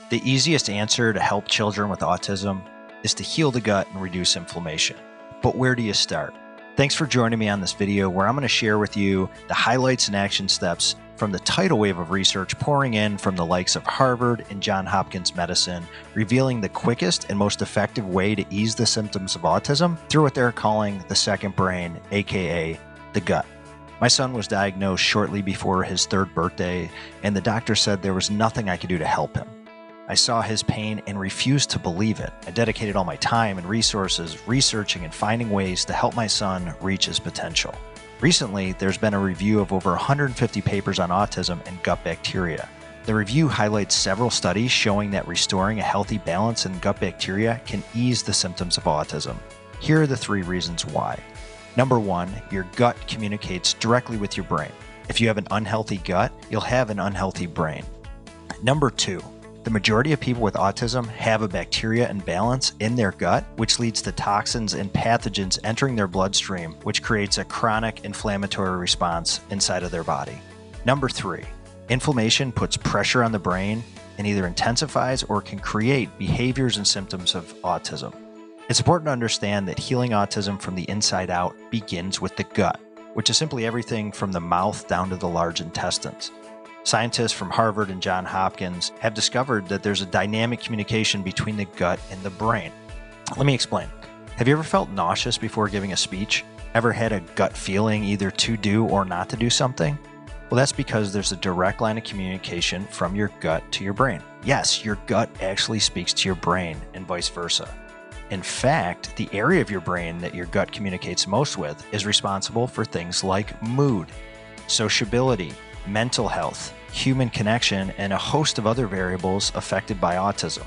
The easiest answer to help children with autism is to heal the gut and reduce inflammation. But where do you start? Thanks for joining me on this video where I'm going to share with you the highlights and action steps from the tidal wave of research pouring in from the likes of Harvard and Johns Hopkins Medicine, revealing the quickest and most effective way to ease the symptoms of autism through what they're calling the second brain, aka the gut. My son was diagnosed shortly before his 3rd birthday, and the doctor said there was nothing I could do to help him. I saw his pain and refused to believe it. I dedicated all my time and resources researching and finding ways to help my son reach his potential. Recently, there's been a review of over 150 papers on autism and gut bacteria. The review highlights several studies showing that restoring a healthy balance in gut bacteria can ease the symptoms of autism. Here are the 3 reasons why. Number 1, your gut communicates directly with your brain. If you have an unhealthy gut, you'll have an unhealthy brain. Number 2, the majority of people with autism have a bacteria imbalance in their gut, which leads to toxins and pathogens entering their bloodstream, which creates a chronic inflammatory response inside of their body. Number 3, inflammation puts pressure on the brain and either intensifies or can create behaviors and symptoms of autism. It's important to understand that healing autism from the inside out begins with the gut, which is simply everything from the mouth down to the large intestines. Scientists from Harvard and Johns Hopkins have discovered that there's a dynamic communication between the gut and the brain. Let me explain. Have you ever felt nauseous before giving a speech? Ever had a gut feeling either to do or not to do something? Well, that's because there's a direct line of communication from your gut to your brain. Yes, your gut actually speaks to your brain and vice versa. In fact, the area of your brain that your gut communicates most with is responsible for things like mood, sociability, mental health, human connection, and a host of other variables affected by autism.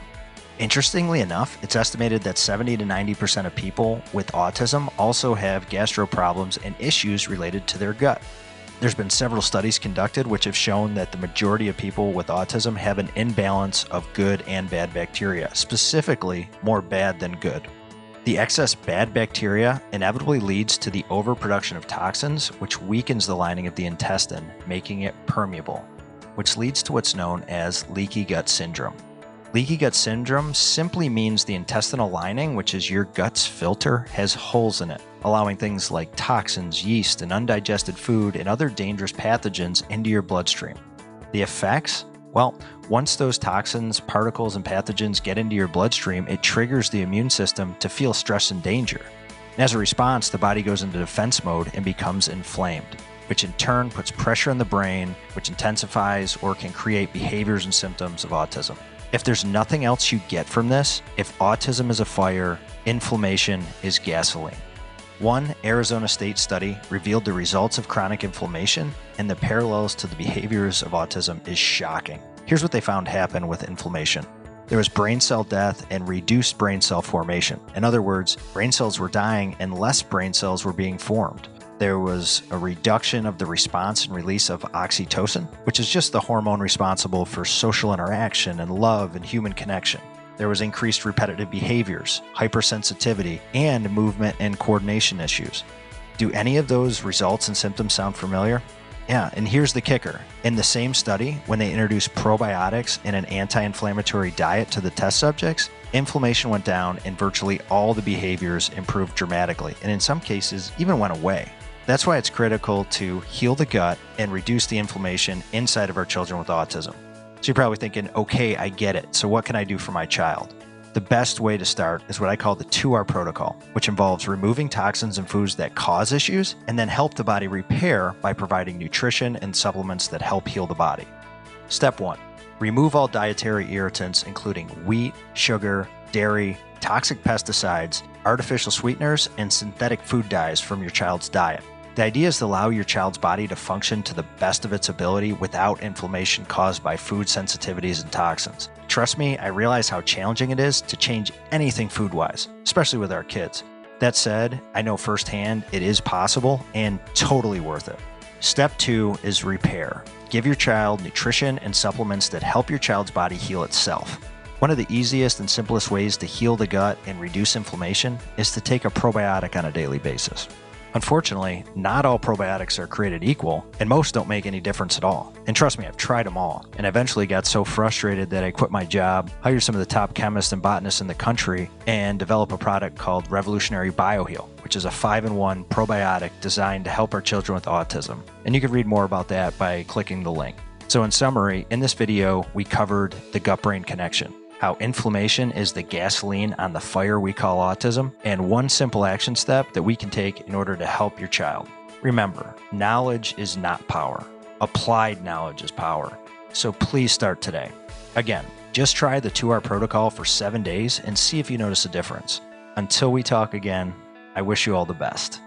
Interestingly enough, it's estimated that 70 to 90% of people with autism also have gastro problems and issues related to their gut. There's been several studies conducted which have shown that the majority of people with autism have an imbalance of good and bad bacteria, specifically more bad than good. The excess bad bacteria inevitably leads to the overproduction of toxins, which weakens the lining of the intestine, making it permeable, which leads to what's known as leaky gut syndrome. Leaky gut syndrome simply means the intestinal lining, which is your gut's filter, has holes in it, allowing things like toxins, yeast, and undigested food and other dangerous pathogens into your bloodstream. The effects? Well, once those toxins, particles, and pathogens get into your bloodstream, it triggers the immune system to feel stress and danger. And as a response, the body goes into defense mode and becomes inflamed, which in turn puts pressure on the brain, which intensifies or can create behaviors and symptoms of autism. If there's nothing else you get from this, if autism is a fire, inflammation is gasoline. One Arizona State study revealed the results of chronic inflammation, and the parallels to the behaviors of autism is shocking. Here's what they found happen with inflammation. There was brain cell death and reduced brain cell formation. In other words, brain cells were dying and less brain cells were being formed. There was a reduction of the response and release of oxytocin, which is just the hormone responsible for social interaction and love and human connection. There was increased repetitive behaviors, hypersensitivity, and movement and coordination issues. Do any of those results and symptoms sound familiar? Yeah, and here's the kicker. In the same study, when they introduced probiotics and an anti-inflammatory diet to the test subjects, inflammation went down and virtually all the behaviors improved dramatically, and in some cases even went away. That's why it's critical to heal the gut and reduce the inflammation inside of our children with autism. So you're probably thinking, okay, I get it. So what can I do for my child? The best way to start is what I call the 2R protocol, which involves removing toxins and foods that cause issues and then help the body repair by providing nutrition and supplements that help heal the body. Step 1, remove all dietary irritants, including wheat, sugar, dairy, toxic pesticides, artificial sweeteners, and synthetic food dyes from your child's diet. The idea is to allow your child's body to function to the best of its ability without inflammation caused by food sensitivities and toxins. Trust me, I realize how challenging it is to change anything food-wise, especially with our kids. That said, I know firsthand it is possible and totally worth it. Step 2 is repair. Give your child nutrition and supplements that help your child's body heal itself. One of the easiest and simplest ways to heal the gut and reduce inflammation is to take a probiotic on a daily basis. Unfortunately, not all probiotics are created equal, and most don't make any difference at all. And trust me, I've tried them all, and eventually got so frustrated that I quit my job, hired some of the top chemists and botanists in the country, and developed a product called Revolutionary BioHeal, which is a 5-in-1 probiotic designed to help our children with autism. And you can read more about that by clicking the link. So in summary, in this video, we covered the gut-brain connection, how inflammation is the gasoline on the fire we call autism, and one simple action step that we can take in order to help your child. Remember, knowledge is not power. Applied knowledge is power. So please start today. Again, just try the 2-hour protocol for 7 days and see if you notice a difference. Until we talk again, I wish you all the best.